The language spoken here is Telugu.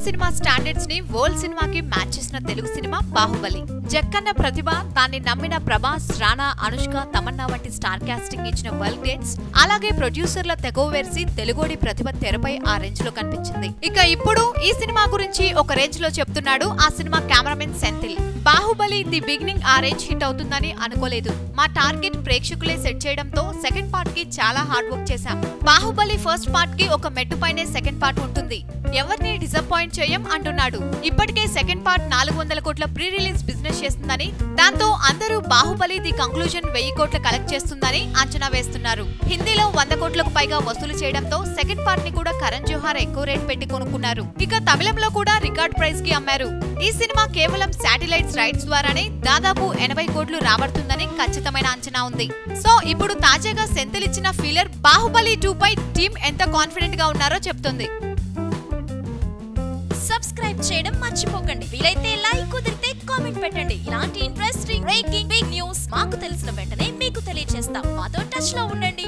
సినిమా స్టాండర్డ్స్ ని వరల్డ్ సినిమాకి మ్యాచ్ చేసిన తెలుగు సినిమా బాహుబలి. జక్కన్న ప్రతిభ, దాన్ని నమ్మిన ప్రభాస్, రానా, అనుష్క, తమన్నా వంటి స్టార్ కాస్టింగ్ ఇచ్చిన వరల్డ్ డేట్స్, అలాగే ప్రొడ్యూసర్ల తెగోవేర్సి తెలుగోడి ప్రతిభ తెరపై ఆ రేంజ్ లో కనిపించింది. ఇక ఇప్పుడు ఈ సినిమా గురించి ఒక రేంజ్ లో చెప్తున్నాడు ఆ cinema cameraman Senthil. Baahubali the beginning ఆ రేంజ్ హిట్ అవుతుందని అనుకోలేదు. మా టార్గెట్ ప్రేక్షకులే సెట్ చేయడంతో సెకండ్ పార్ట్ కి చాలా హార్డ్ వర్క్ చేశాం. బాహుబలి ఫస్ట్ పార్ట్ కి ఒక మెట్టు పైనే సెకండ్ పార్ట్ ఉంటుంది. ఎవరిని డిసప్పాయింట్ చేయం అంటున్నాడు. ఇప్పటికే సెకండ్ పార్ట్ 400 కోట్ల ప్రీ రిలీజ్ బిజినెస్ చేస్తుందని, దాంతో అందరూ బాహుబలి ది కంక్లూజన్ 1000 కోట్ల కలెక్ట్ చేస్తుందని అంచనా వేస్తున్నారు. హిందీలో 100 కోట్లకు పైగా వసూలు చేయడంతో సెకండ్ పార్ట్ ని కూడా కరణ్ జోహార్ ఎక్కువ రేట్ పెట్టి కొనుక్కున్నారు. ఇక తమిళంలో కూడా రికార్డ్ ప్రైస్ కి అమ్మారు. ఈ సినిమా కేవలం శాటిలైట్స్ రైట్స్ ద్వారానే దాదాపు 80 కోట్లు రాబడుతుందని ఖచ్చితమైన అంచనా ఉంది. సో ఇప్పుడు తాజాగా సెంథిల్ ఇచ్చిన ఫీలర్ బాహుబలి 2 పై టీమ్ ఎంత కాన్ఫిడెంట్ గా ఉన్నారో చెప్తుంది. సబ్స్క్రైబ్ చేయడం మర్చిపోకండి. వీలైతే లైక్, కుదిరితే కామెంట్ పెట్టండి. ఇలాంటి ఇంట్రెస్టింగ్ బ్రేకింగ్ బిగ్ న్యూస్ మాకు తెలిసిన వెంటనే మీకు తెలియజేస్తాం. మాతో టచ్ లో ఉండండి.